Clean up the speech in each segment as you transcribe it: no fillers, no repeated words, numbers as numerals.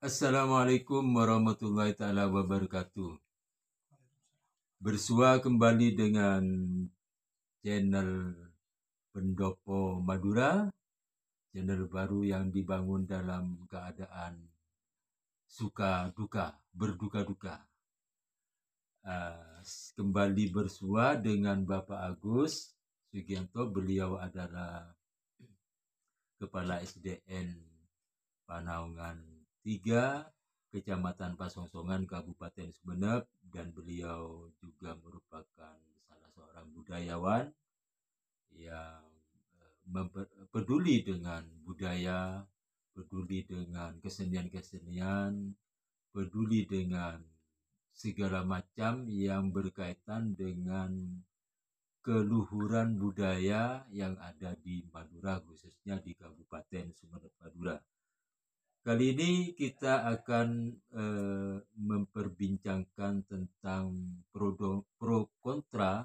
Assalamualaikum warahmatullahi taala wabarakatuh. Bersua kembali dengan channel Pendopo Madura, channel baru yang dibangun dalam keadaan suka duka, berduka-duka. Kembali bersua dengan Bapak Agus Sugianto. Beliau adalah Kepala SDN Panaungan 3, Kecamatan Pasongsongan, Kabupaten Sumeneb, dan beliau juga merupakan salah seorang budayawan yang peduli dengan budaya, peduli dengan kesenian-kesenian, peduli dengan segala macam yang berkaitan dengan keluhuran budaya yang ada di Madura, khususnya di Kabupaten Sumeneb Madura. Kali ini kita akan memperbincangkan tentang pro kontra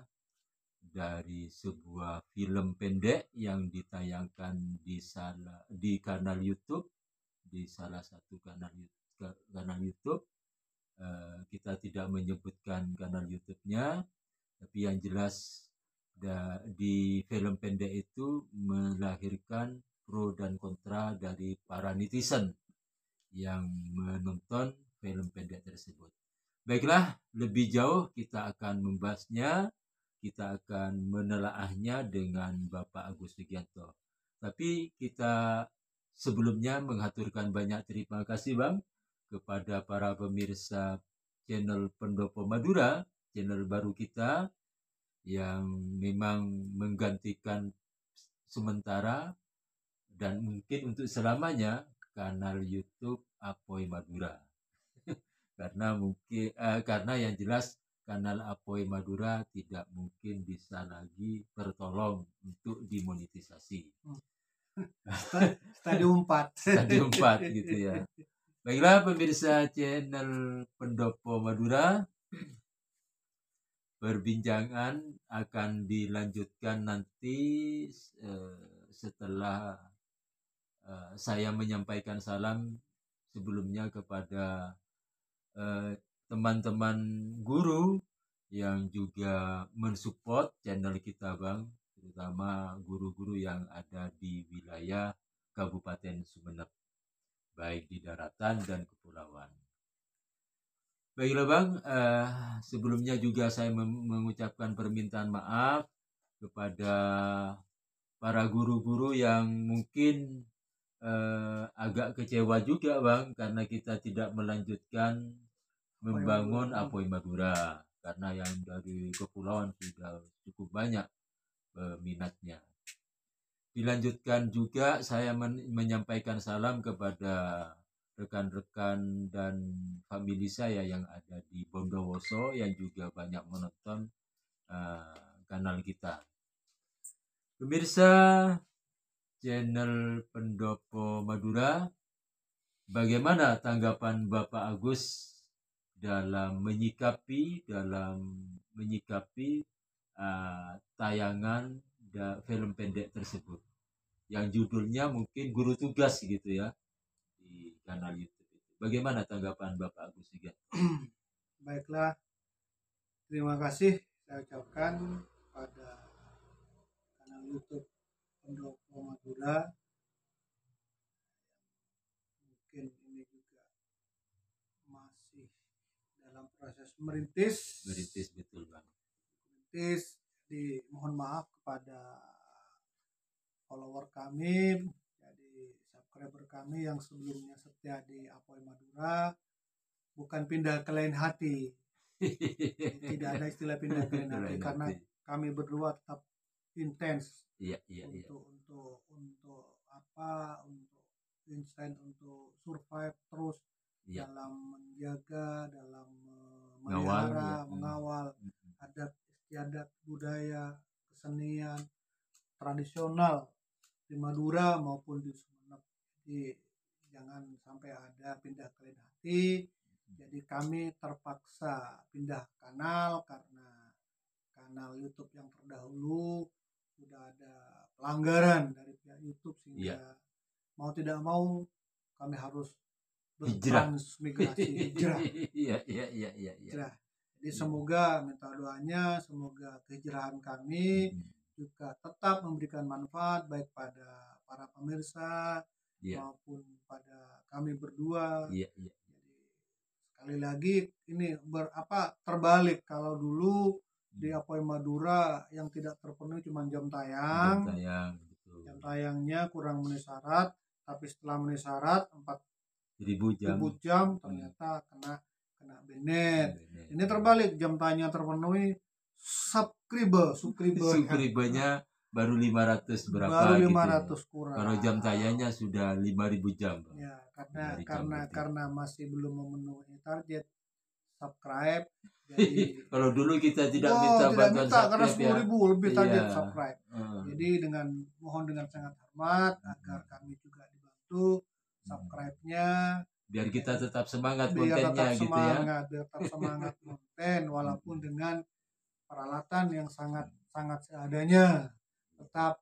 dari sebuah film pendek yang ditayangkan di kanal YouTube, di salah satu kanal YouTube. Kita tidak menyebutkan kanal YouTube-nya, tapi yang jelas di film pendek itu melahirkan pro dan kontra dari para netizen yang menonton film pendek tersebut. Baiklah, lebih jauh kita akan membahasnya, kita akan menelaahnya dengan Bapak Agus Sugianto. Tapi kita sebelumnya mengaturkan banyak terima kasih Bang kepada para pemirsa channel Pendopo Madura, channel baru kita yang memang menggantikan sementara dan mungkin untuk selamanya kanal YouTube Apoy Madura. Karena yang jelas kanal Apoy Madura tidak mungkin bisa lagi tertolong untuk dimonetisasi. Stadium 4. Stadium 4 gitu ya. Baiklah pemirsa channel Pendopo Madura, perbincangan akan dilanjutkan nanti setelah saya menyampaikan salam sebelumnya kepada teman-teman guru yang juga mensupport channel kita Bang, terutama guru-guru yang ada di wilayah Kabupaten Sumeneb, baik di daratan dan kepulauan. Baiklah Bang, sebelumnya juga saya mengucapkan permintaan maaf kepada para guru-guru yang mungkin agak kecewa juga Bang, karena kita tidak melanjutkan membangun Apoy Madura, karena yang dari kepulauan sudah cukup banyak minatnya. Dilanjutkan juga saya menyampaikan salam kepada rekan-rekan dan famili saya yang ada di Bondowoso yang juga banyak menonton kanal kita. Pemirsa channel Pendopo Madura, bagaimana tanggapan Bapak Agus dalam menyikapi tayangan film pendek tersebut yang judulnya mungkin Guru Tugas gitu ya di kanal YouTube itu. Bagaimana tanggapan Bapak Agus juga? Baiklah, terima kasih saya ucapkan pada kanal YouTube Pendopo Madura. Mungkin ini juga masih dalam proses merintis betul Bang. Mohon maaf kepada follower kami, jadi subscriber kami yang sebelumnya setia di Apoy Madura, bukan pindah ke lain hati. Tidak ada istilah pindah ke lain hati karena kami berdua tetap intens untuk survive terus dalam menjaga, dalam memelihara, mengawal adat istiadat, budaya, kesenian tradisional di Madura maupun di Sumeneb. Jadi jangan sampai ada pindah ke lain hati. Jadi kami terpaksa pindah kanal karena kanal YouTube yang terdahulu sudah ada pelanggaran dari pihak YouTube, sehingga mau tidak mau kami harus Hijrah. bertransmigrasi, hijrah. Iya, iya, iya, iya, iya. Hijrah. Jadi semoga minta doanya, semoga kehijrahan kami Mm, juga tetap memberikan manfaat baik pada para pemirsa Iya, maupun pada kami berdua. iya, iya. Jadi sekali lagi ini terbalik kalau dulu di Apoy Madura yang tidak terpenuhi cuma jam Jam tayang. tayang, betul. Jam tayangnya kurang memenuhi syarat, tapi setelah memenuhi syarat 1000 jam. jam ternyata kena benet. Bener. Ini terbalik, jam tayangnya terpenuhi, Subscribernya baru 500 berapa baru gitu ya. 500 kurang. Kalau jam tayangnya sudah 5000 jam. Bang. Ya, 5.000 jam berarti. karena masih belum memenuhi target subscribe. Jadi Kalau dulu kita tidak minta bantuan karena subscribe 10.000 lebih target Iya. subscribe. Jadi mohon dengan sangat hormat agar kami juga dibantu subscribe-nya biar kita tetap semangat biar kontennya tetap gitu ya. biar tetap semangat konten walaupun dengan peralatan yang sangat seadanya, tetap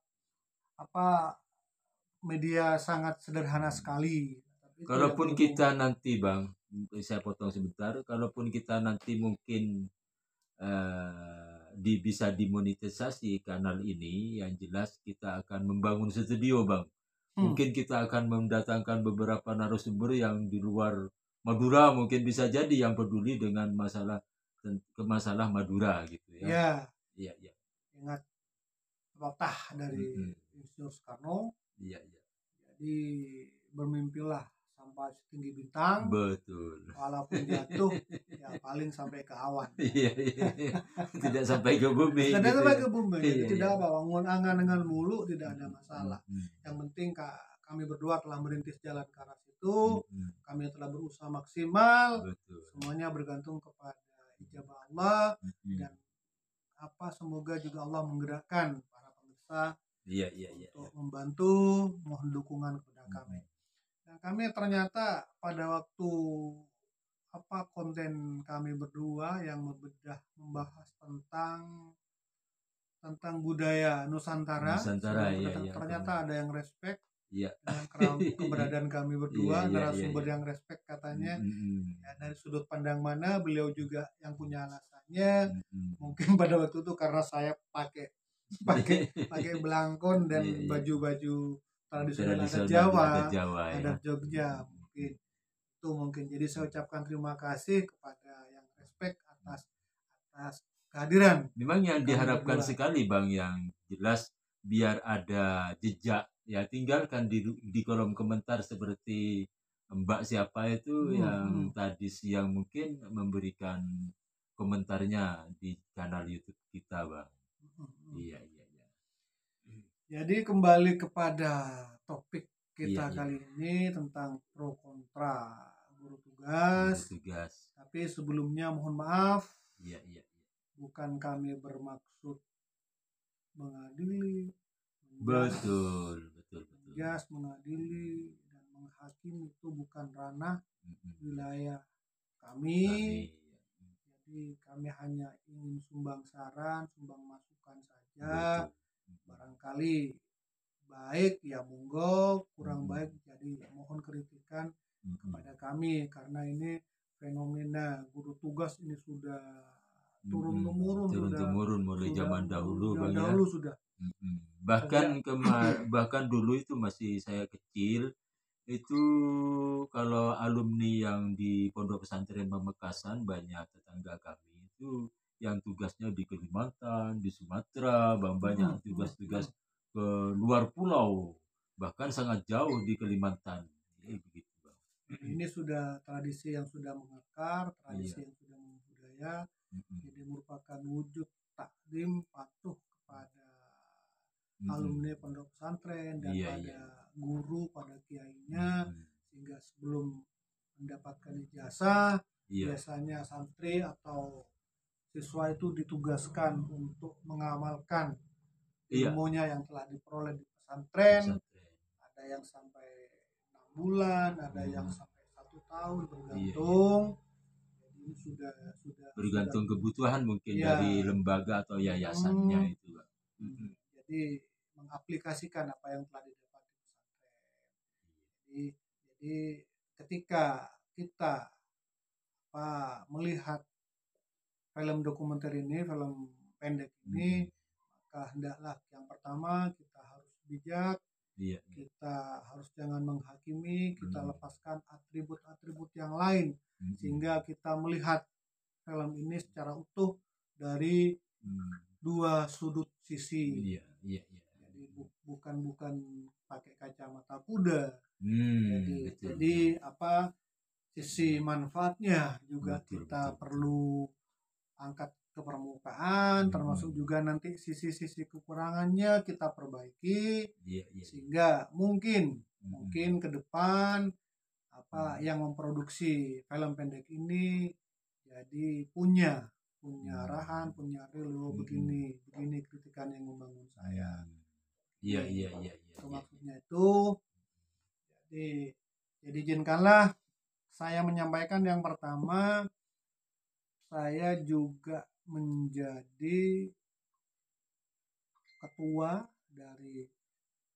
media sangat sederhana sekali. Itu Kalaupun yang kita nanti Bang, saya potong sebentar, kalaupun kita nanti mungkin bisa dimonetisasi kanal ini, yang jelas kita akan membangun studio Bang. Mungkin kita akan mendatangkan beberapa narasumber yang di luar Madura, mungkin bisa jadi yang peduli dengan masalah Madura gitu ya. Ya. Iya, iya. Ingat patah dari Insinyur Soekarno. Iya, iya. Jadi bermimpilah sampai setinggi bintang. Betul. Walaupun jatuh ya paling sampai ke awan. Iya, iya. Tidak sampai ke bumi. Tidak gitu. sampai ke bumi. Iya, Jadi tidak iya. apa, bangun angan-angan mulu tidak ada masalah. Yang penting kami berdua telah merintis jalan ke arah situ. Kami telah berusaha maksimal. Betul. Semuanya bergantung kepada ijabah Allah dan semoga juga Allah menggerakkan para pemirsa untuk membantu, mohon dukungan kepada kami. Dan kami ternyata pada waktu konten kami berdua yang membahas tentang budaya Nusantara iya, ternyata ada yang respect iya. dengan keberadaan kami berdua, narasumber yang respect katanya. Ya, dari sudut pandang mana beliau juga yang punya alasannya. Mungkin pada waktu itu karena saya pakai belangkon dan baju-baju tradisional adat Jawa, adat Jogja, mungkin jadi saya ucapkan terima kasih kepada yang respect atas kehadiran. Memang yang diharapkan sekali Bang, yang jelas biar ada jejak ya, tinggalkan di kolom komentar seperti Mbak siapa itu yang tadi siang mungkin memberikan komentarnya di kanal YouTube kita Bang. Iya, iya, iya. Jadi kembali kepada topik kita kali ini tentang pro kontra guru tugas. Tapi sebelumnya mohon maaf. Iya, iya. Bukan kami bermaksud mengadili. Betul. Mengadili dan menghakimi itu bukan ranah wilayah kami. Jadi kami hanya ingin sumbang saran, sumbang masukan saja. Barangkali baik ya monggo, kurang baik jadi mohon kritikan kepada kami, karena ini fenomena guru tugas ini sudah turun temurun mulai zaman dahulu Bang ya. Sudah. Bahkan dulu itu masih saya kecil itu, kalau alumni yang di Pondok Pesantren Pamekasan, banyak tetangga kami itu yang tugasnya di Kalimantan, di Sumatera, banyak tugas-tugas ke luar pulau, bahkan sangat jauh di Kalimantan. Begitu Bang. Ini sudah tradisi yang sudah mengakar, tradisi yang sudah membudaya. Jadi merupakan wujud takdim patuh kepada alumni pondok pesantren dan pada guru, pada kiainya, sehingga sebelum mendapatkan ijazah biasanya santri atau siswa itu ditugaskan untuk mengamalkan ilmunya yang telah diperoleh di pesantren. Ada yang sampai 6 bulan, ada yang sampai 1 tahun, bergantung. Jadi ini sudah bergantung kebutuhan mungkin dari lembaga atau yayasannya itu Bang. Jadi mengaplikasikan apa yang telah didapat di pesantren. Jadi ketika kita melihat film dokumenter ini, film pendek ini, maka hendaklah yang pertama kita harus bijak, Iya. kita harus jangan menghakimi, kita lepaskan atribut-atribut yang lain, sehingga kita melihat film ini secara utuh dari dua sudut sisi. Iya. Jadi bukan pakai kacamata kuda. Betul. Jadi sisi manfaatnya juga Betul, kita betul. perlu angkat ke permukaan, termasuk juga nanti sisi-sisi kekurangannya kita perbaiki. Iya. Sehingga mungkin ke depan yang memproduksi film pendek ini jadi punya arahan, punya begini kritikan yang membangun saya. Iya. Itu maksudnya itu. Jadi izinkanlah saya menyampaikan yang pertama, saya juga menjadi ketua dari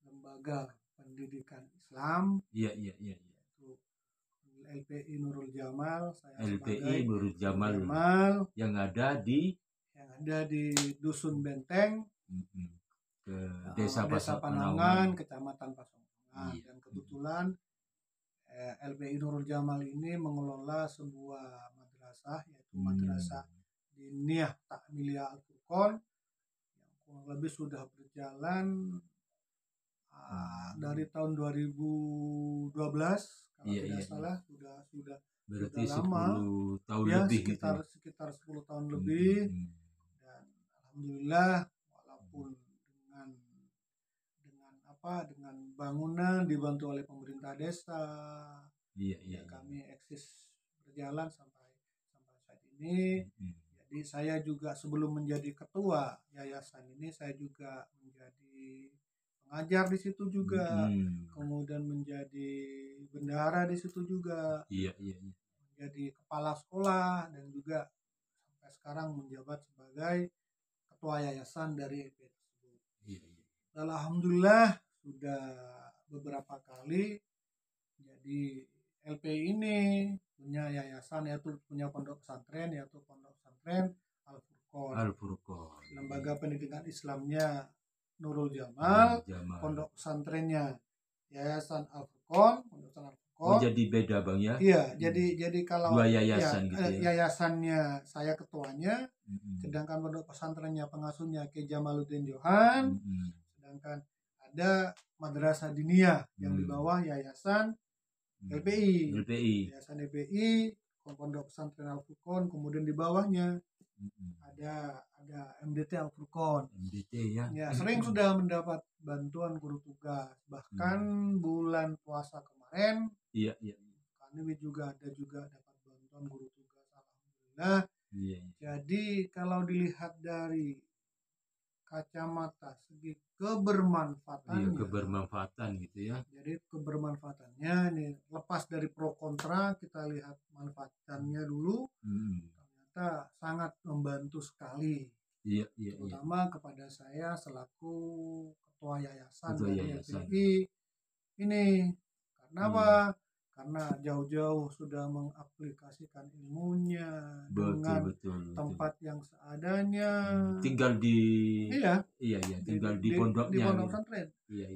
lembaga pendidikan Islam. Iya. Itu LPI Nurul Jamal. Saya LPI Nurul Jamal yang ada di Dusun Benteng, ke Desa Panangan, Kecamatan Pasongan. Dan kebetulan LPI Nurul Jamal ini mengelola sebuah madrasah, yaitu Madrasah Diniyah Takmiliyah Al-Furqon, yang kurang lebih sudah berjalan dari tahun 2012 kalau tidak salah, sudah berarti lama, 10 tahun ya, lebih sekitar 10 tahun lebih. Dan alhamdulillah, walaupun dengan bangunan dibantu oleh pemerintah desa, kami eksis berjalan sampai saat ini. Jadi saya juga sebelum menjadi ketua yayasan ini, saya juga menjadi pengajar di situ juga, kemudian menjadi bendahara di situ juga, menjadi kepala sekolah, dan juga sampai sekarang menjabat sebagai ketua yayasan dari LPI tersebut. Dan alhamdulillah sudah beberapa kali jadi LPI ini punya yayasan, yaitu punya pondok pesantren, yaitu Pondok Pesantren Al-Furqon. Lembaga pendidikan Islamnya Nurul Jamal, pondok pesantrennya Yayasan Al-Furqon, Pondok Pesantren Al-Furqon. Oh, jadi beda Bang ya? Iya, jadi kalau dua yayasan gitu ya. Yayasannya saya ketuanya, sedangkan pondok pesantrennya pengasuhnya Ki Jamaluddin Johan, sedangkan ada Madrasah Diniyah yang di bawah Yayasan LPI. Yayasan LPI, Pondok Pesantren Al-Furqon, kemudian di bawahnya ada MDT Al-Furqon. Ya, sering sudah mendapat bantuan guru tugas, bahkan bulan puasa kemarin kami juga dapat bantuan guru tugas, alhamdulillah. Jadi kalau dilihat dari kacamata segi kebermanfaatannya, kebermanfaatan gitu ya. Jadi kebermanfaatannya ini lepas dari pro kontra, kita lihat manfaatannya dulu. Ternyata sangat membantu sekali. Terutama kepada saya selaku ketua yayasan dari LPI ini. Karena apa? Karena jauh-jauh sudah mengaplikasikan ilmunya dengan tempat yang seadanya. Tinggal di tinggal di pondoknya, di pondok pesantren.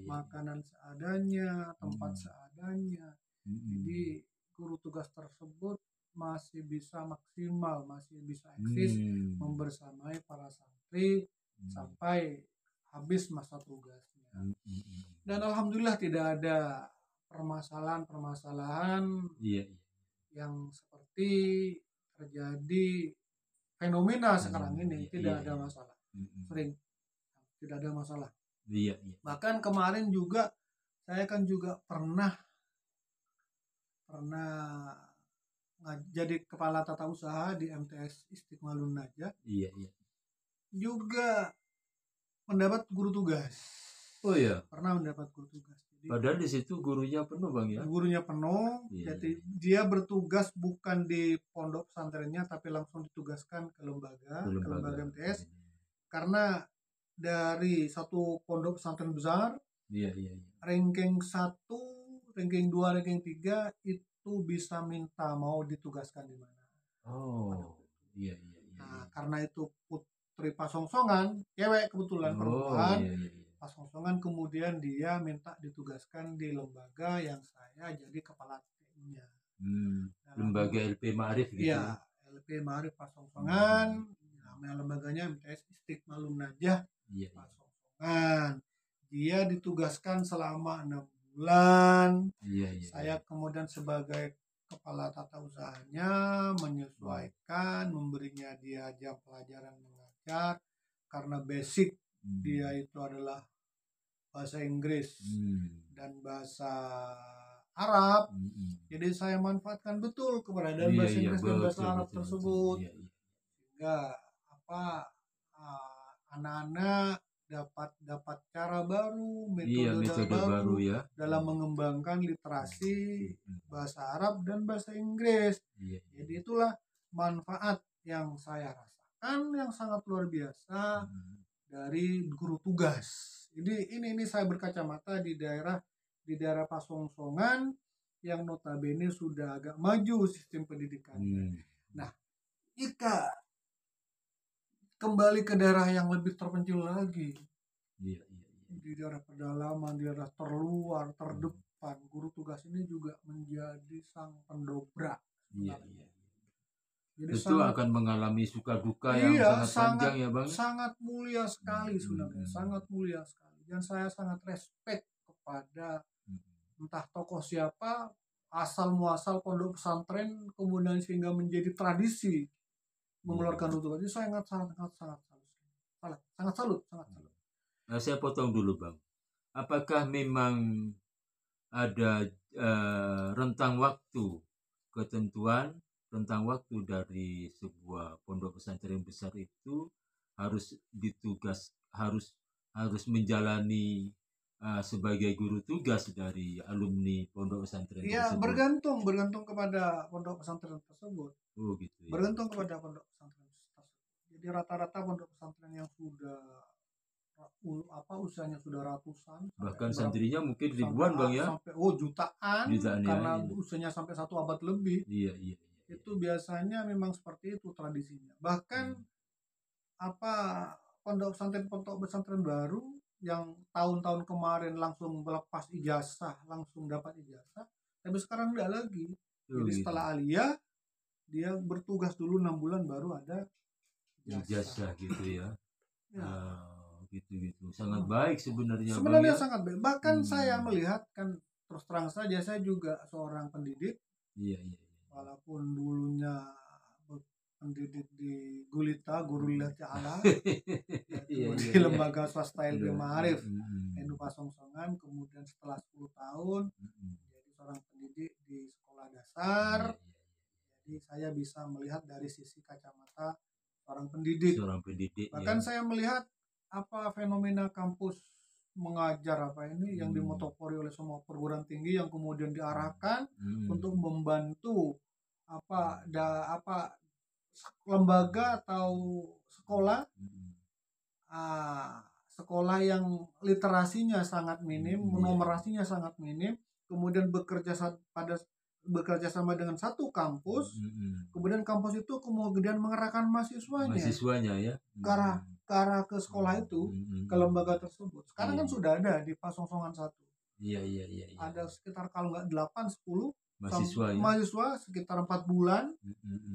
Makanan seadanya, tempat seadanya. Jadi guru tugas tersebut masih bisa maksimal, masih bisa eksis membersamai para santri sampai habis masa tugasnya. Dan alhamdulillah tidak ada permasalahan yang seperti terjadi fenomena sekarang ini. Tidak ada masalah. Sering tidak ada masalah. Bahkan kemarin juga saya kan juga pernah jadi kepala tata usaha di MTS Istiqmalun Najah. Juga mendapat guru tugas. Oh iya. Pernah mendapat guru tugas. Padahal di situ gurunya penuh Bang ya. Gurunya penuh. Jadi dia bertugas bukan di pondok pesantrennya, tapi langsung ditugaskan ke lembaga MTS. Karena dari satu pondok pesantren besar, ranking 1, ranking 2, ranking 3 itu bisa minta mau ditugaskan di mana. Oh, iya iya iya Nah, iya. karena itu putri Pasongsongan, cewek kebetulan Oh, perempuan, iya iya iya. Pasongsongan kemudian dia minta ditugaskan di lembaga yang saya jadi kepala timnya. Lembaga Dalam LP Ma'arif gitu ya. Iya, LP Ma'arif Hmm, Pasongsongan, namanya lembaganya MTS Istiqmalun Najah iya iya. Pasongsongan. Dia ditugaskan selama 6 bulan. Iya iya iya. Saya kemudian sebagai kepala tata usahanya Hmm, menyesuaikan, memberinya dia jam pelajaran mengajar karena basic dia hmm, itu adalah bahasa Inggris hmm, dan bahasa Arab. hmm. Jadi saya manfaatkan betul keberadaan Iya bahasa iya Inggris dan bahasa betul Arab betul betul. tersebut Iya iya. sehingga anak-anak dapat dapat cara baru, Iya metode metode baru baru ya. dalam mengembangkan literasi Hmm. bahasa Arab dan bahasa Inggris. Iya iya. Jadi itulah manfaat yang saya rasakan yang sangat luar biasa Hmm. dari guru tugas. Ini saya berkacamata di daerah Pasongsongan yang notabene sudah agak maju sistem pendidikannya. Hmm. Nah, jika kembali ke daerah yang lebih terpencil lagi, Iya iya iya. di daerah pedalaman, di daerah terluar, Hmm. terdepan, guru tugas ini juga menjadi sang pendobrak Iya sebenarnya. iya. Jadi Tentu sangat, akan mengalami suka duka yang iya, sangat sangat panjang ya Bang. sangat mulia Hmm. sekali sebenarnya, Hmm. sangat mulia sekali. Dan saya sangat respect kepada Hmm. entah tokoh siapa, asal muasal pondok pesantren kemudian sehingga menjadi tradisi Iya mengeluarkan iya. guru tugas. Ini saya sangat sangat sangat sangat salut, sangat salut, sangat salut. Nah, saya potong dulu Bang. Apakah memang ada rentang waktu, ketentuan rentang waktu dari sebuah pondok pesantren besar itu harus harus harus menjalani sebagai guru tugas dari alumni pondok pesantren Iya, tersebut? bergantung kepada pondok pesantren tersebut. Oh gitu ya. Bergantung kepada pondok pesantren tersebut. Jadi rata-rata pondok pesantren yang sudah usianya sudah ratusan sampai Bahkan berapa santrinya mungkin sampai ribuan Bang ya. sampai jutaan Jutaan ya. karena Iya usianya sampai 1 abad lebih. iya iya. Iya. Itu biasanya memang seperti itu tradisinya. Bahkan Hmm. apa pondok pesantren baru yang tahun-tahun kemarin langsung melepas ijazah, langsung dapat ijazah, tapi sekarang enggak lagi. Oh Jadi gitu. setelah aliyah dia bertugas dulu 6 bulan baru ada ijazah. Ijazah gitu ya. Ya, Gitu-gitu. Sangat baik sebenarnya Bang sebenarnya ya. sangat baik. Bahkan saya Hmm. melihat kan terus terang saja saya juga seorang pendidik Iya iya. walaupun dulunya pendidik di Gulita, Guru Lillahi Ta'ala, yaitu Iya di iya iya. lembaga swasta LP Aduh, Ma'arif Edu Pasongsongan, kemudian setelah 10 tahun menjadi seorang pendidik di sekolah dasar. Iya iya. Jadi saya bisa melihat dari sisi kacamata seorang pendidik. Seorang pendidik ya. Bahkan saya melihat apa fenomena kampus mengajar apa ini yang dimotopori oleh semua perguruan tinggi yang kemudian diarahkan untuk membantu apa lembaga atau sekolah sekolah yang literasinya sangat minim, numerasinya sangat minim, kemudian bekerja sama dengan satu kampus, kemudian kampus itu kemudian mengerahkan Mahasiswanya ya. ke arah ke sekolah itu, ke lembaga tersebut. Sekarang kan Iya. sudah ada di Pasongsongan 1. Iya iya iya iya. Ada sekitar kalau nggak 8, 10 Mahasiswa ya. mahasiswa sekitar 4 bulan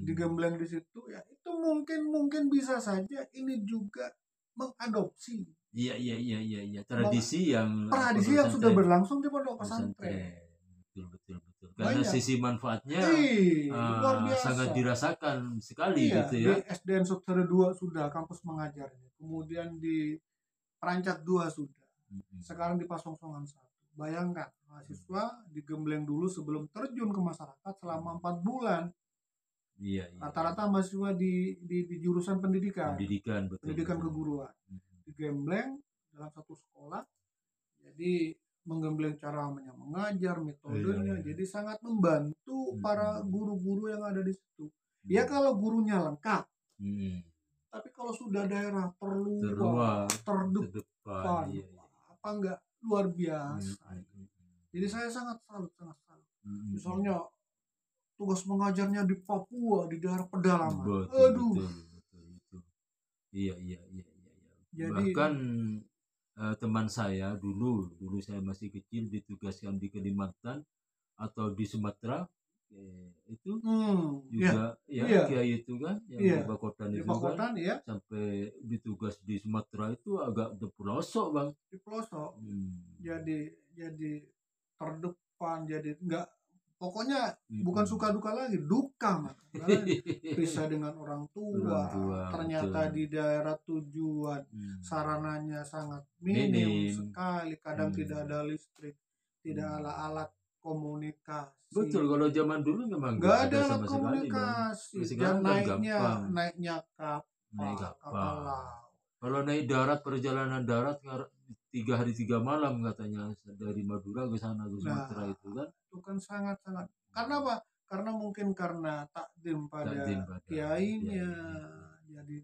digembleng di situ. Ya itu mungkin bisa saja ini juga mengadopsi Iya iya iya iya iya. Tradisi yang yang sudah berlangsung di pondok pesantren. Betul betul betul. Karena Banyak. sisi manfaatnya Luar biasa. sangat dirasakan sekali Iya, gitu di ya. SDN Suksere 2 sudah kampus mengajar. Kemudian di Perancak 2 sudah. Sekarang di Pasongsongan 1. Bayangkan, mahasiswa digembleng dulu sebelum terjun ke masyarakat selama 4 bulan. Iya, iya. Rata-rata mahasiswa di jurusan pendidikan. Betul, Pendidikan betul. keguruan. Digembleng dalam satu sekolah. Jadi menggembleng cara mengajar, metodenya. Iya. Jadi sangat membantu para guru-guru yang ada di situ. Ya kalau gurunya lengkap. Tapi kalau sudah daerah terluar, terdepan, iya. apa enggak luar biasa. Jadi saya sangat salut. Misalnya tugas mengajarnya di Papua, di daerah pedalaman. Betul, Aduh. betul. Iya. Jadi Bahkan teman saya dulu saya masih kecil ditugaskan di Kalimantan atau di Sumatera, itu ya, juga ya iya, kiai itu kan yang di iya. Bakotan Di itu kan Pakotan ya, sampai ditugas di Sumatera itu agak di pelosok bang. di pelosok. Hmm. Jadi terdepan, jadi enggak, pokoknya bukan Mm-mm. suka duka lagi, duka mah. Karena pisah dengan orang Orang tua, tua ternyata betul. di daerah tujuan sarananya sangat minim Minim. sekali, kadang tidak ada listrik, tidak ada alat Betul, komunikasi, kalau zaman dulu memang nggak nggak ada ada alat sama sekali bang. komunikasi, dan Sekarang kan naiknya gampang naiknya naik kapal kapal. laut. Kalau naik darat, perjalanan darat 3 hari 3 malam katanya dari Madura ke sana ke Sumatera Nah, itu kan. itu kan sangat-sangat, karena apa? Karena mungkin karena takdim pada Takdim pada kiainya, kiai itu. jadi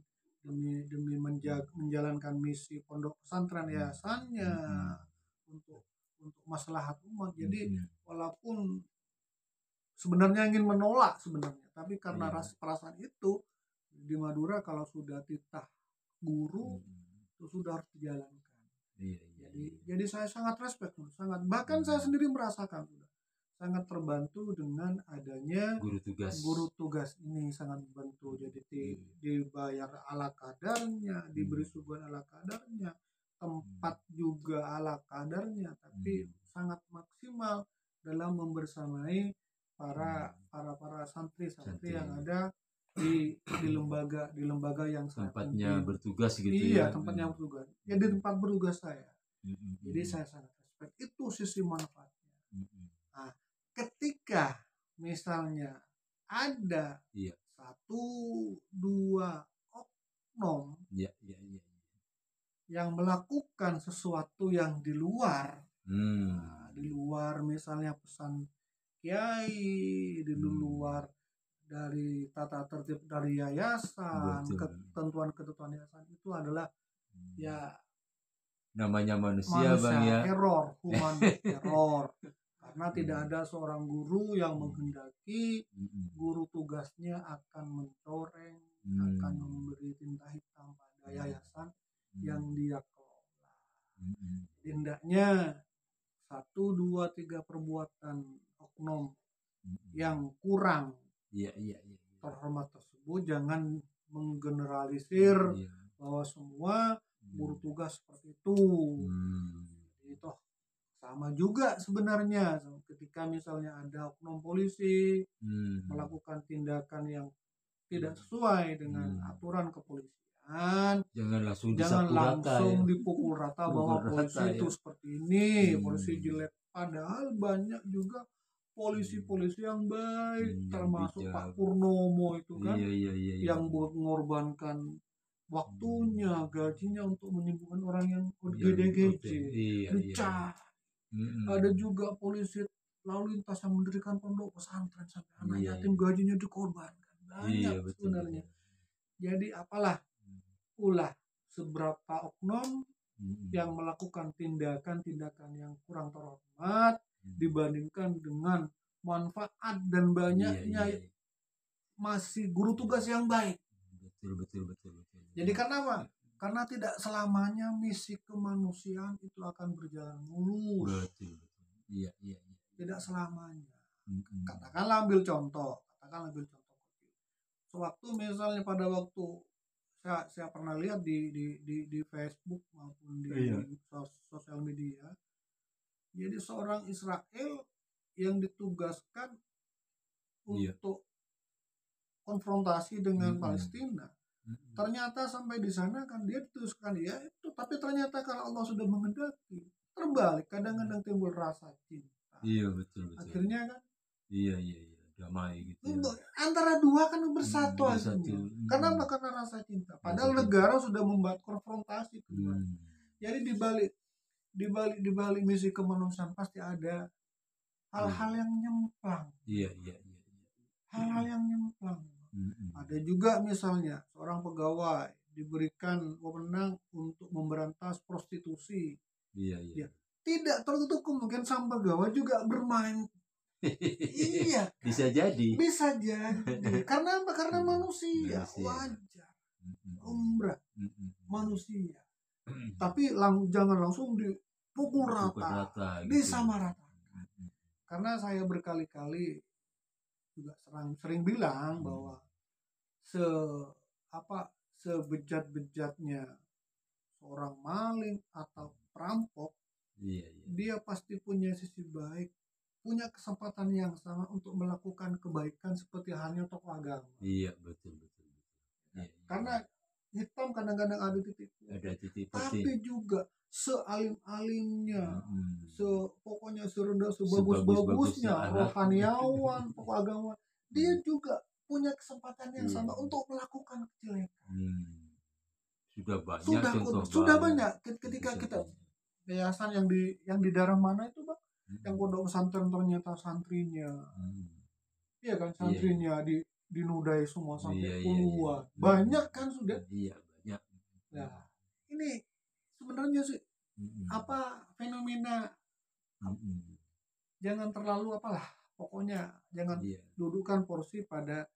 demi demi menjalankan misi pondok pesantren yayasannya untuk maslahat umat. Jadi walaupun sebenarnya ingin menolak sebenarnya, tapi karena Iya. rasa perasaan itu, di Madura kalau sudah titah guru itu sudah harus dijalankan. Iya. Jadi saya sangat respect, sangat, bahkan saya sendiri merasakan sudah sangat terbantu dengan adanya Guru tugas ini, sangat membantu. Jadi dibayar ala kadarnya, diberi suguhan ala kadarnya, tempat juga ala kadarnya, tapi sangat maksimal dalam membersamai para santri yang ada di lembaga yang saya tempatnya pimpin. bertugas gitu Iya, ya. tempatnya bertugas. Ya di tempat bertugas saya. Jadi saya sangat respect. Itu sisi manfaatnya. Nah, ketika misalnya ada satu dua oknum yang melakukan sesuatu yang di luar, di luar misalnya pesan kiai, di luar dari tata tertib dari yayasan, ketentuan yayasan, itu adalah ya namanya manusia bang ya. Error, human error. Karena tidak ada seorang guru yang menghendaki guru tugasnya akan mencoreng, akan memberi tinta hitam pada yayasan yang dia kelola. Tindaknya 1, 2, 3 perbuatan oknum yang kurang terhormat tersebut jangan menggeneralisir bahwa semua guru tugas seperti itu. Itu sama juga sebenarnya ketika misalnya ada oknum polisi melakukan tindakan yang tidak sesuai dengan aturan kepolisian, jangan langsung dipukul rata bahwa polisi itu seperti ini, polisi jelek. Padahal banyak juga polisi-polisi yang baik, termasuk Pak Purnomo itu kan, yang mengorbankan waktunya, gajinya untuk menyembuhkan orang yang ODGJ, dicap. Ada juga polisi lalu lintas yang mendirikan pondok pesantren sampai anak yatim gajinya dikorbankan. Banyak sebenarnya. Jadi apalah ulah seberapa oknum yang melakukan tindakan-tindakan yang kurang terhormat dibandingkan dengan manfaat dan banyaknya masih guru tugas yang baik. Betul. Jadi karena apa? Karena tidak selamanya misi kemanusiaan itu akan berjalan mulus. Betul. Tidak selamanya. Katakanlah ambil contoh. Sewaktu misalnya pada waktu saya pernah lihat di Facebook maupun di sosial media. Jadi seorang Israel yang ditugaskan untuk konfrontasi dengan Palestina. Ternyata sampai di sana kan dia ditugaskan ya itu, tapi ternyata kalau Allah sudah menghendaki terbalik, kadang-kadang timbul rasa cinta. Iya betul. Akhirnya kan damai gitu ya. Antara dua kan bersatu akhirnya. Karena rasa cinta. Padahal negara sudah membuat konfrontasi kedua. Jadi di balik misi kemanusiaan pasti ada hal-hal yang nyemplang. Hal-hal yang nyemplang. Ada juga misalnya seorang pegawai diberikan wewenang untuk memberantas prostitusi. Tidak tertutup kemungkinan sang pegawai juga bermain Iya kan? Bisa jadi. Bisa jadi. Karena apa? Karena manusia. Manusia. Wajar. Lumrah. Mm-mm. Manusia. Tapi jangan langsung dipukul rata, gitu. disamaratakan. Karena saya berkali-kali juga sering bilang bahwa sebejat-bejatnya seorang maling atau perampok, dia pasti punya sisi baik, punya kesempatan yang sama untuk melakukan kebaikan seperti halnya tokoh agama. Iya, betul. Karena hitam kadang-kadang ada titik tapi juga sealim-alimnya, pokoknya serendah sebagus-bagusnya rohaniawan tokoh agama, dia juga punya kesempatan yang sama untuk melakukan kejelekan. Sudah banyak ketika kita yayasan yang di daerah mana itu Bang, yang pondok pesantren ternyata santrinya, iya kan, santrinya dinudai semua sampai puluhan, banyak kan sudah. Banyak. Nah, ini sebenarnya sih fenomena jangan terlalu pokoknya jangan dudukkan porsi pada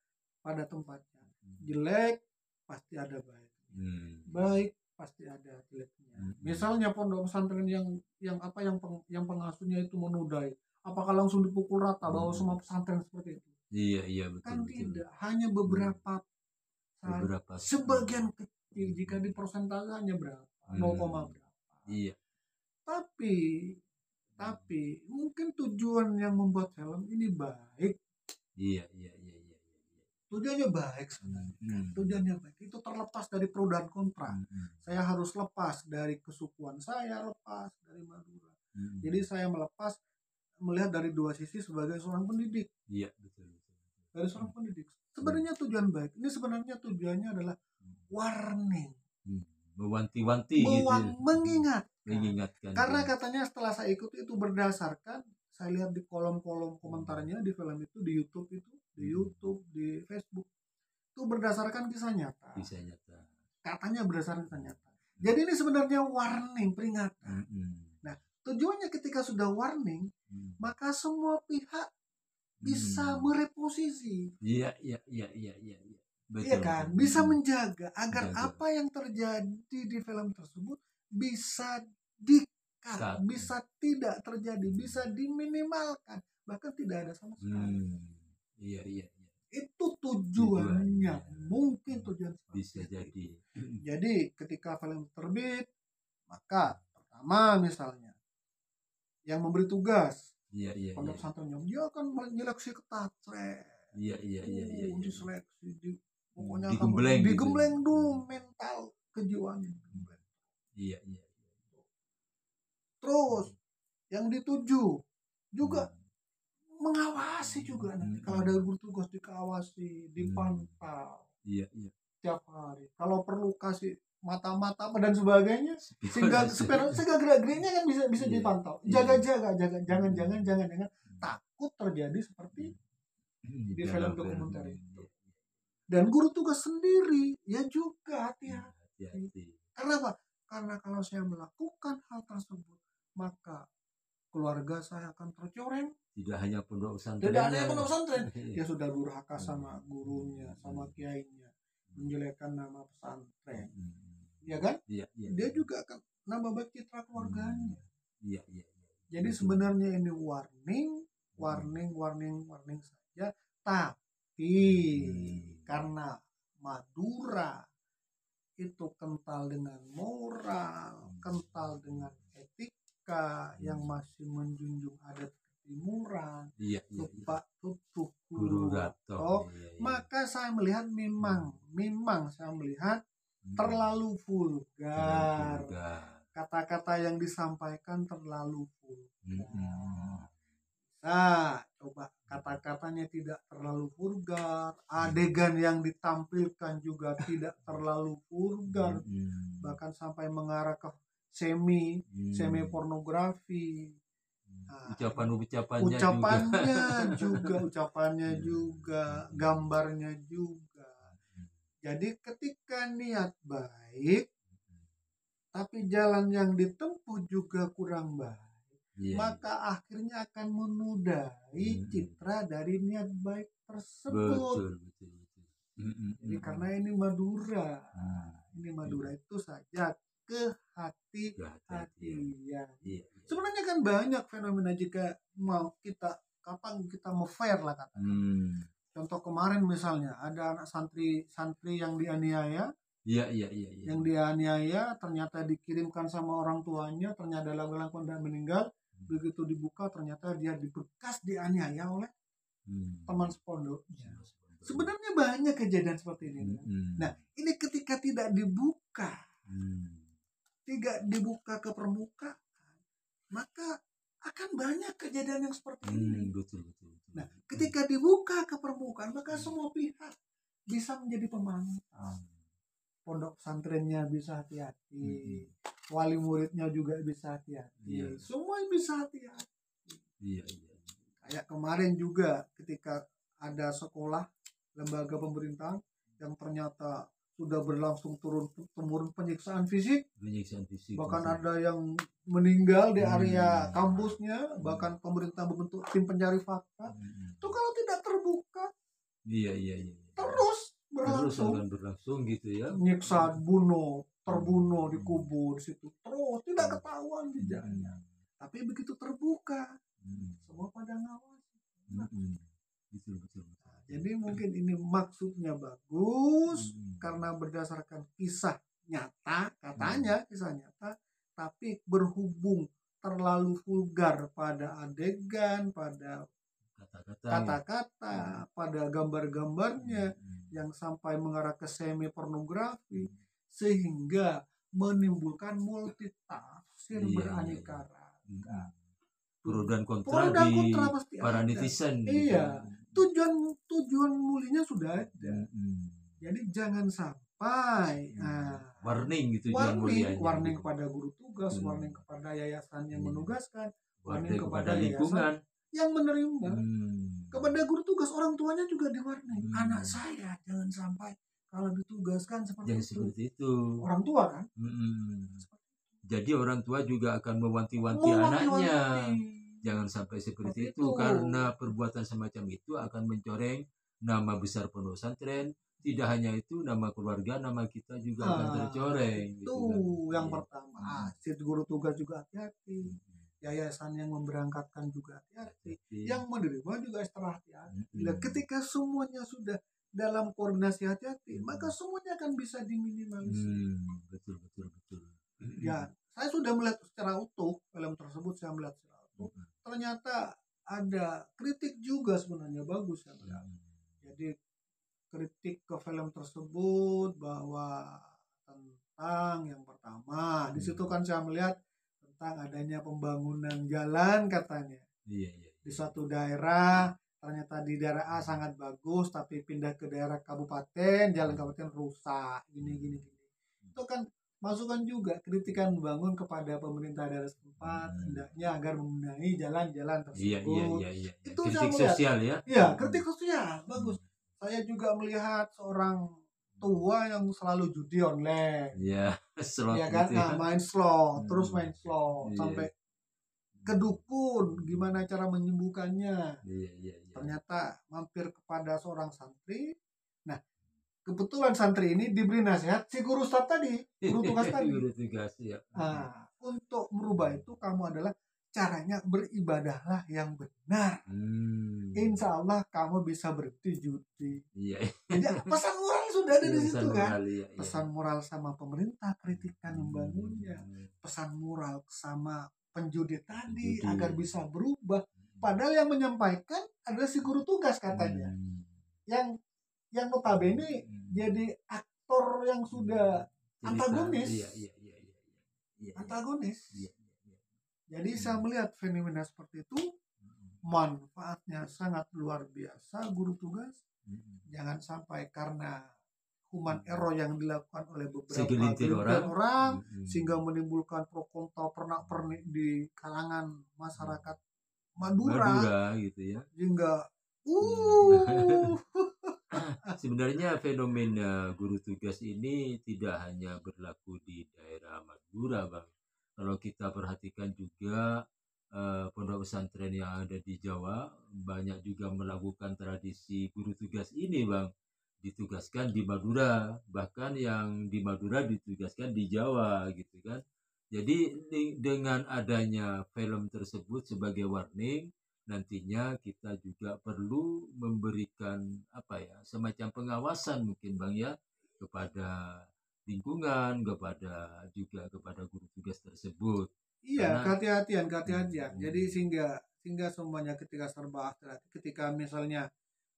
tempatnya. Jelek pasti ada baik, baik pasti ada jeleknya. Misalnya pondok pesantren yang pengasuhnya itu menudai, apakah langsung dipukul rata bahwa semua pesantren seperti itu? Iya betul. Kan tidak, hanya beberapa sebagian kecil, jika di persentase hanya berapa, 0, berapa. Iya. Tapi mungkin tujuan yang membuat film ini baik. Iya. Tujuannya baik sebenarnya. Tujuannya baik. Itu terlepas dari pro dan kontra. Saya harus lepas dari kesukuan saya, lepas dari Madura. Jadi saya melihat dari dua sisi sebagai seorang pendidik. Iya, betul. Dari seorang pendidik. Sebenarnya tujuan baik. Ini sebenarnya tujuannya adalah warning. Mewanti-wanti gitu. Mengingatkan. Karena katanya setelah saya ikuti itu berdasarkan, saya lihat di kolom-kolom komentarnya di film itu, di YouTube, di Facebook, itu berdasarkan kisah nyata. Katanya berdasarkan kisah nyata. Jadi ini sebenarnya warning, peringatan. Nah, tujuannya ketika sudah warning, maka semua pihak bisa mereposisi. Iya. Betul, iya kan? Bisa menjaga agar apa yang terjadi di film tersebut bisa di-cut, bisa tidak terjadi, bisa diminimalkan, bahkan tidak ada sama sekali. Iya. Itu tujuannya. Mungkin tujuan bisa jadi. Jadi ketika film terbit, maka pertama misalnya yang memberi tugas, pondok pesantrennya, dia akan menyeleksi ketat. Iya. Diseleksi, pokoknya digembleng dulu mental kejiwaannya. Iya. Terus yang dituju juga mengawasi juga nanti. Kalau ada guru tugas dikawasi, dipantau. Iya. Tiap hari. Kalau perlu kasih mata-mata dan sebagainya, sehingga gerak-geriknya kan bisa dipantau. Jaga-jaga, jangan takut terjadi seperti di film dokumenter itu. Dan guru tugas sendiri ya juga hati-hati. Karena apa? Karena kalau saya melakukan hal tersebut, maka keluarga saya akan tercoreng. Tidak hanya pondok pesantren. Dia sudah durhaka sama gurunya, sama kiainya, menjelekkan nama pesantren. Ya kan? Iya. Dia juga akan nambah baik citra keluarganya. Iya. Jadi sebenarnya ini warning saja. Tapi karena Madura itu kental dengan moral, kental dengan etika yang masih menjunjung adat ketimuran, tutup guru rato, maka saya melihat memang saya melihat terlalu vulgar. Kata-kata yang disampaikan terlalu vulgar. Coba kata-katanya tidak terlalu vulgar, adegan yang ditampilkan juga tidak terlalu vulgar, bahkan sampai mengarah ke semi pornografi. Ucapannya juga, gambarnya juga. Jadi ketika niat baik, tapi jalan yang ditempuh juga kurang baik, Iya, maka akhirnya akan menodai Mm-mm. citra dari niat baik tersebut. Betul, betul, betul. Mm-mm, Jadi mm-mm. karena ini Madura, Hmm. ini Madura itu saja Hati-hati ya. kehati-hatian. Iya, iya. Sebenarnya kan banyak fenomena jika mau kita kapan kita mau fair lah katakan. Hmm. Contoh kemarin misalnya ada anak santri yang dianiaya, Iya, iya, iya, iya. yang dianiaya ternyata dikirimkan sama orang tuanya, ternyata dalam tidak meninggal. Begitu dibuka ternyata dia bekas dianiaya oleh teman sepondoknya. Sebenarnya banyak kejadian seperti ini. Nah, ini ketika tidak dibuka, tidak dibuka ke permukaan, maka akan banyak kejadian yang seperti ini. Betul, betul, betul. Nah, ketika dibuka ke permukaan, maka semua pihak bisa menjadi pemantau. Pondok pesantrennya bisa hati-hati, wali muridnya juga bisa hati-hati, semua bisa hati-hati. Iya, iya. Kayak kemarin juga ketika ada sekolah lembaga pemerintahan yang ternyata sudah berlangsung turun-temurun penyiksaan fisik, bahkan betul. ada yang meninggal di area kampusnya, bahkan pemerintah membentuk tim pencari fakta. Itu kalau tidak terbuka, iya, iya, iya, terus berlangsung gitu ya, penyiksaan, terbunuh dikubur di situ terus tidak ketahuan jejaknya. Tapi begitu terbuka, semua pada ngawasi. Betul, betul. Jadi mungkin ini maksudnya bagus karena berdasarkan kisah nyata, katanya kisah nyata, tapi berhubung terlalu vulgar pada adegan, pada kata-kata, pada gambar-gambarnya yang sampai mengarah ke semi pornografi, sehingga menimbulkan multitafsir beraneka ragam. Pro dan kontra pasti para netizen. Iya, tujuan mulinya sudah ada. Jadi jangan sampai warning gitu, warning kepada guru tugas, warning kepada yayasan yang menugaskan, warning kepada lingkungan yang menerima, kepada guru tugas, orang tuanya juga diwarning. Anak saya jangan sampai kalau ditugaskan seperti itu. Orang tua kan? Jadi orang tua juga akan mewanti-wanti anaknya. Jangan sampai seperti itu, karena perbuatan semacam itu akan mencoreng nama besar pondok pesantren. Tidak hanya itu, nama keluarga, nama kita juga akan tercoreng. Itu yang pertama. Si guru tugas juga hati-hati. Yayasan yang memberangkatkan juga hati-hati. Yang menerima juga extra hati-hati. Ketika semuanya sudah dalam koordinasi hati-hati, maka semuanya akan bisa diminimalisir. Betul, betul, betul. Ya, saya sudah melihat secara utuh film tersebut, saya melihat secara utuh. Ternyata ada kritik juga sebenarnya bagus ya. Jadi kritik ke film tersebut bahwa tentang yang pertama, di situ kan saya melihat tentang adanya pembangunan jalan katanya. Di suatu daerah, ternyata di daerah A sangat bagus, tapi pindah ke daerah kabupaten, jalan kabupaten rusak, gini. Itu kan masukan juga, kritikan membangun kepada pemerintah daerah setempat, hendaknya agar membenahi jalan-jalan tersebut. Iya. Itu kritik sosial ya. Iya, kritik sosial, bagus. Saya juga melihat seorang tua yang selalu judi online. Iya, slot ya kan, gitu ya. main slot, terus main slot sampai ke dukun, gimana cara menyembuhkannya. Iya. Ternyata mampir kepada seorang santri. Nah, kebetulan santri ini diberi nasihat si guru ustaz tadi, guru tugas tadi. Guru tugas ya. Untuk merubah itu kamu adalah caranya beribadahlah yang benar. Insya Allah kamu bisa berhenti judi. Iya. Jadi pesan moral sudah ada di situ kan. Iya. Pesan moral sama pemerintah, kritikan membangunnya. Pesan moral sama penjudi tadi agar bisa berubah. Padahal yang menyampaikan adalah si guru tugas katanya. Yang notabene jadi aktor yang sudah antagonis. Iya. Antagonis. Jadi saya melihat fenomena seperti itu, manfaatnya sangat luar biasa guru tugas. Jangan sampai karena human error yang dilakukan oleh beberapa orang sehingga menimbulkan pro kontra pernak-pernik di kalangan masyarakat Madura gitu ya. Hingga sebenarnya fenomena guru tugas ini tidak hanya berlaku di daerah Madura, Bang. Kalau kita perhatikan juga pondok pesantren yang ada di Jawa banyak juga melakukan tradisi guru tugas ini, Bang. Ditugaskan di Madura, bahkan yang di Madura ditugaskan di Jawa gitu kan. Jadi dengan adanya film tersebut sebagai warning, nantinya kita juga perlu memberikan apa ya, semacam pengawasan mungkin Bang ya, kepada lingkungan, kepada guru tugas tersebut. Iya, Karena kehati-hatian. Jadi sehingga sehingga semuanya ketika serba akhirat, ketika misalnya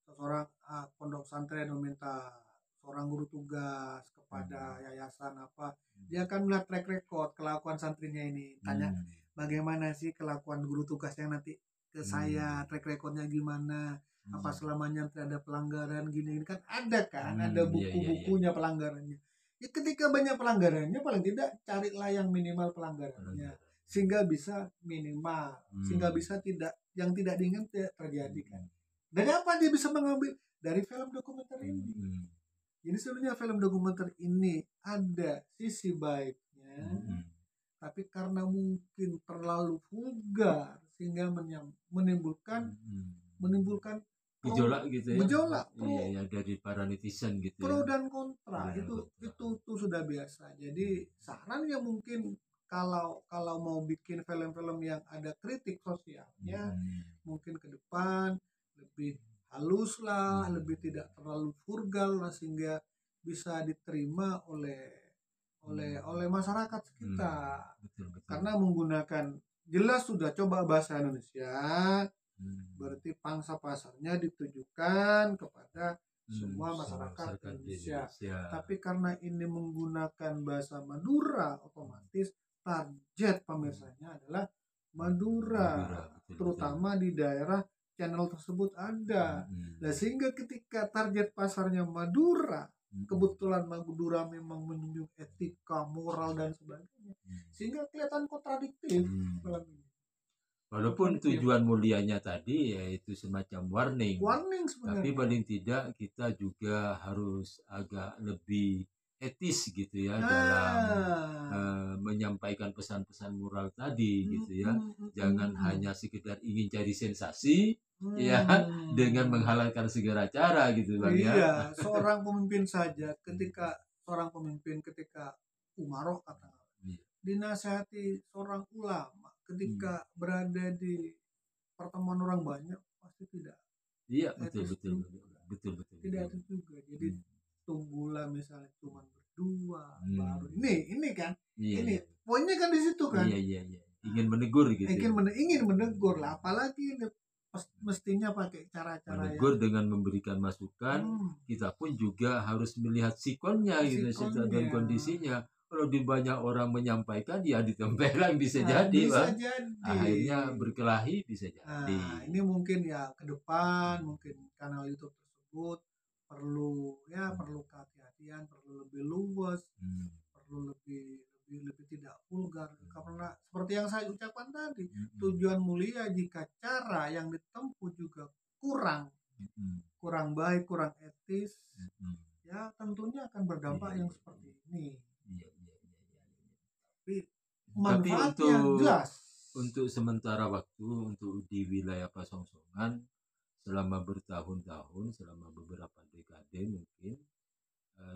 seseorang pondok pesantren meminta seorang guru tugas kepada yayasan apa, dia akan melihat track record kelakuan santrinya ini. Tanya bagaimana sih kelakuan guru tugasnya nanti ke saya, track recordnya gimana, apa selamanya tidak ada pelanggaran gini kan ada buku-bukunya pelanggarannya. Ya, ketika banyak pelanggarannya paling tidak carilah yang minimal pelanggarannya sehingga bisa minimal, sehingga bisa yang tidak diinginkan tidak terjadi kan. Dari apa dia bisa mengambil? Dari film dokumenter ini. Jadi sebenarnya film dokumenter ini ada sisi baiknya, tapi karena mungkin terlalu vulgar sehingga menimbulkan gejolak gitu ya. Gejolak Iya, dari para netizen gitu ya. Pro dan kontra itu sudah biasa. Jadi sarannya mungkin kalau mau bikin film-film yang ada kritik sosialnya, mungkin ke depan lebih halus lah, lebih tidak terlalu vulgar lah sehingga bisa diterima oleh masyarakat sekitar. Betul. Karena menggunakan jelas sudah coba bahasa Indonesia, berarti pangsa pasarnya ditujukan kepada semua masyarakat Indonesia. Tapi karena ini menggunakan bahasa Madura, otomatis target pemirsanya adalah Madura, terutama di daerah channel tersebut ada. Nah, sehingga ketika target pasarnya Madura, kebetulan Madura memang menunjuk etika, moral dan sebagainya, sehingga kelihatan kontradiktif film ini. Walaupun tujuan mulianya tadi yaitu semacam warning sebenarnya. Tapi paling tidak kita juga harus agak lebih etis gitu ya dalam menyampaikan pesan-pesan moral tadi gitu ya. Jangan hanya sekedar ingin cari sensasi ya dengan menghalalkan segala cara gitu Bang ya. Iya, seorang pemimpin saja ketika umaroh kata dinasihati seorang ulama ketika berada di pertemuan orang banyak pasti tidak. Iya, betul. Tidak itu juga. Jadi tunggulah misalnya cuma berdua baru ini kan. Ini poinnya kan di situ kan. Iya. Ingin menegur gitu. Ingin menegur lah, apalagi ini mestinya pakai cara-cara menegur dengan memberikan masukan. Kita pun juga harus melihat sikonnya gitu dan kondisinya. Kalau di banyak orang menyampaikan ya ditempelkan bisa jadi Bang. Akhirnya berkelahi bisa jadi. Ini mungkin ya ke depan mungkin kanal YouTube tersebut perlu kehati-hatian, perlu lebih luas, perlu lebih tidak vulgar karena seperti yang saya ucapkan tadi, tujuan mulia jika cara yang ditempuh juga kurang baik, kurang etis, ya tentunya akan berdampak yang seperti ini. Tapi untuk sementara waktu untuk di wilayah Pasongsongan selama bertahun-tahun, selama beberapa dekade mungkin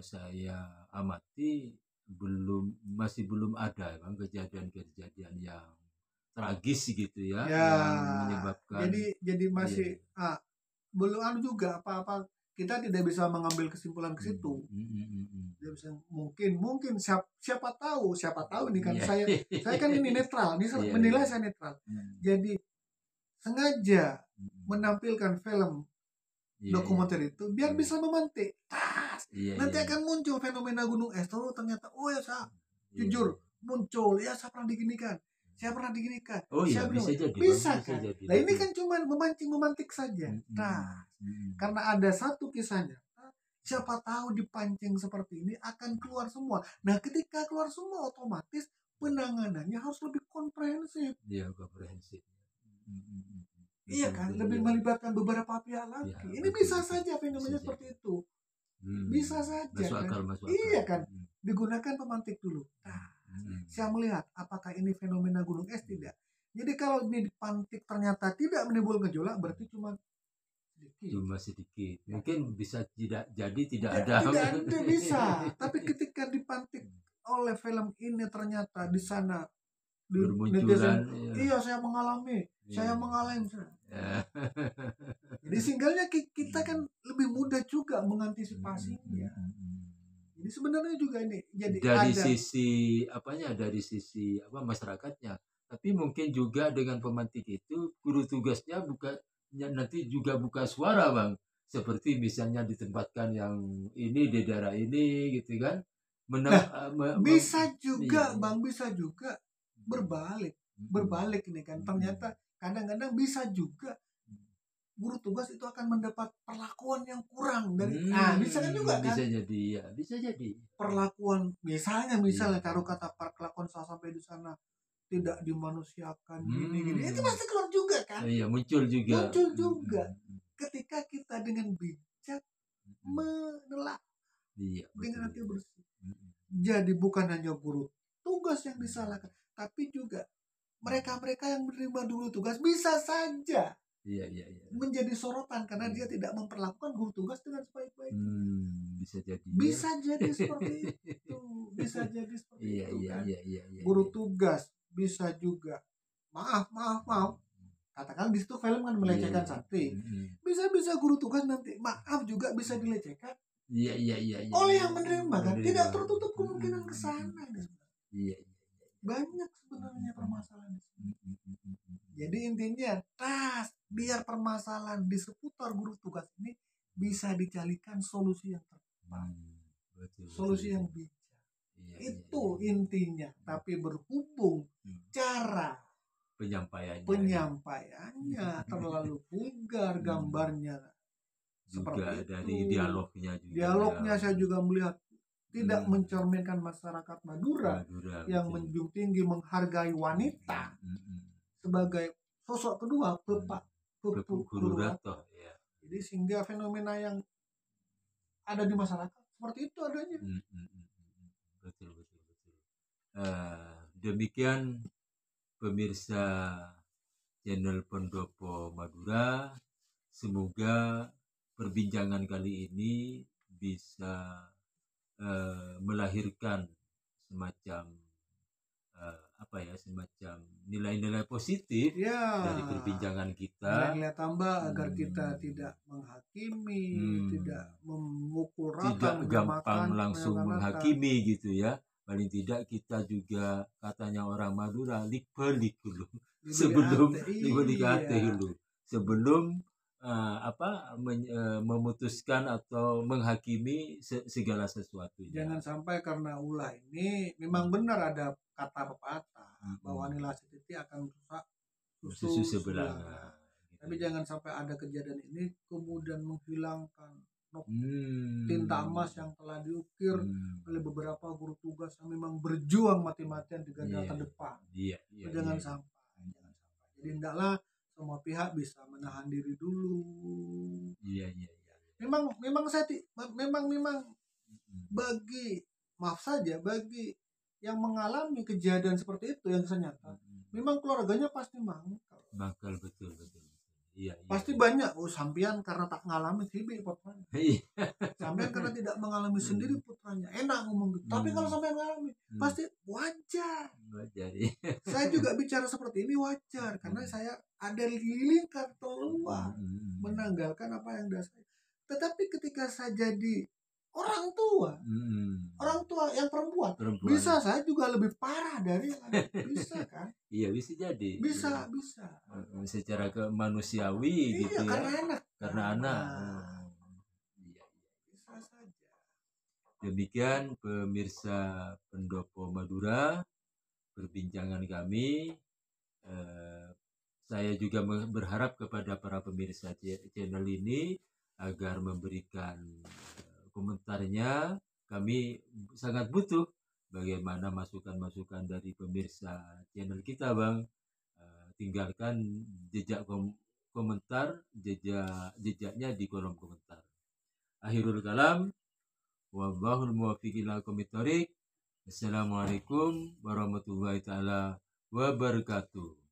saya amati masih belum ada Bang kejadian-kejadian yang tragis gitu ya yang menyebabkan jadi masih belum juga apa-apa. Kita tidak bisa mengambil kesimpulan ke situ. Dia bisa mungkin siapa tahu ini kan saya kan ini netral, menilai saya netral. Jadi sengaja menampilkan film dokumenter itu biar bisa memantik. Nanti akan muncul fenomena gunung es. Ternyata jujur muncul saya pernah diginikan. Bisa kan? Nah ini kan cuma memantik saja. Karena ada satu kisahnya, siapa tahu dipancing seperti ini akan keluar semua. Nah ketika keluar semua otomatis penanganannya harus lebih komprehensif. Iya kan, lebih melibatkan beberapa pihak lagi. Ini bisa saja fenomena seperti itu. Bisa saja kan? Iya kan, digunakan pemantik dulu. Saya melihat apakah ini fenomena gunung es tidak. Jadi kalau ini dipantik ternyata tidak menimbulkan gejolak, berarti cuma sedikit. Cuma sedikit. Mungkin bisa tidak jadi tidak Ya, ada. tidak ada bisa. Tapi ketika dipantik oleh film ini ternyata di sana di Bermunculan. netizen, iya saya mengalami, saya Iya. mengalami. Ya. Jadi sehingga kita kan lebih mudah juga mengantisipasinya. Jadi sebenarnya juga ini jadi Dari ada sisi apanya, dari sisi apa masyarakatnya, tapi mungkin juga dengan pemantik itu guru tugasnya nanti juga buka suara bang, seperti misalnya ditempatkan yang ini di daerah ini gitu kan, nah bisa iya, juga iya. bang, bisa juga berbalik ini kan, ternyata kadang-kadang bisa juga guru tugas itu akan mendapat perlakuan yang kurang dari bisa kan juga kan, bisa jadi ya, bisa jadi perlakuan misalnya Iya. taruh kata perlakuan sampai di sana tidak dimanusiakan gini itu Hmm. pasti keluar juga kan, Iya, muncul juga. muncul juga ketika kita dengan bijak menelaah Iya, dengan betul. hati bersih. Jadi bukan hanya guru tugas yang disalahkan, tapi juga mereka-mereka yang menerima dulu tugas bisa saja Iya. menjadi sorotan karena dia tidak memperlakukan guru tugas dengan sebaik-baiknya. Bisa jadi. Bisa jadi seperti itu, bisa jadi seperti itu kan. Iya. Guru tugas bisa juga maaf. Katakan di situ film kan melecehkan santri. Bisa guru tugas nanti maaf juga bisa dilecehkan. Iya. Oleh yang menerima kan, tidak tertutup kemungkinan ke sana. Iya. Banyak sebenarnya permasalahan. Jadi intinya, biar permasalahan di seputar guru tugas ini bisa dicarikan solusi yang tepat, solusi yang bijak. Itu intinya. Tapi berhubung cara penyampaiannya terlalu vulgar, gambarnya juga seperti dari itu. Dialognya saya juga melihat tidak mencerminkan masyarakat Madura yang menjunjung tinggi menghargai wanita sebagai sosok kedua Guru Rato. Jadi sehingga fenomena yang ada di masyarakat seperti itu adanya. Betul. Demikian pemirsa channel Pendopo Madura, semoga perbincangan kali ini bisa melahirkan semacam semacam nilai-nilai positif dari perbincangan kita, nilai tambah agar kita tidak menghakimi, tidak memukul rata, tidak gampang langsung menghakimi gitu ya. Paling tidak kita juga, katanya orang Madura, lik-belik dulu sebelum memutuskan atau menghakimi segala sesuatu. Jangan sampai karena ulah ini, memang benar ada kata pepatah bahwa nilai titik akan rusak susu sebelanga. Tapi jangan sampai ada kejadian ini kemudian menghilangkan tinta emas yang telah diukir oleh beberapa guru tugas yang memang berjuang mati-matian di garda terdepan. Jangan sampai. Jadi hendaklah semua pihak bisa menahan diri dulu. Memang saya memang bagi yang mengalami kejadian seperti itu yang ternyata memang keluarganya pasti mangkal. Betul. Pasti banyak sampean karena tak ngalami tibi putranya. Sampean karena tidak mengalami sendiri putranya. Enak ngomong gitu. Tapi kalau sampean mengalami pasti wajar. Saya juga bicara seperti ini wajar karena saya ada lingkar keluar menanggalkan apa yang dasar. Tetapi ketika saya jadi orang tua yang perempuan, bisa saya juga lebih parah dari yang ada. Bisa kan? Iya, bisa jadi. Bisa. Secara kemanusiawi gitu ya. Karena anak. Iya. Bisa saja. Demikian pemirsa Pendopo Madura, perbincangan kami. Saya juga berharap kepada para pemirsa channel ini agar memberikan komentarnya. Kami sangat butuh bagaimana masukan-masukan dari pemirsa channel kita bang. Tinggalkan jejak komentar, jejaknya di kolom komentar. Akhirul kalam, wallahul muwaffiq ila aqwamit thoriq. Assalamualaikum warahmatullahi taala wabarakatuh.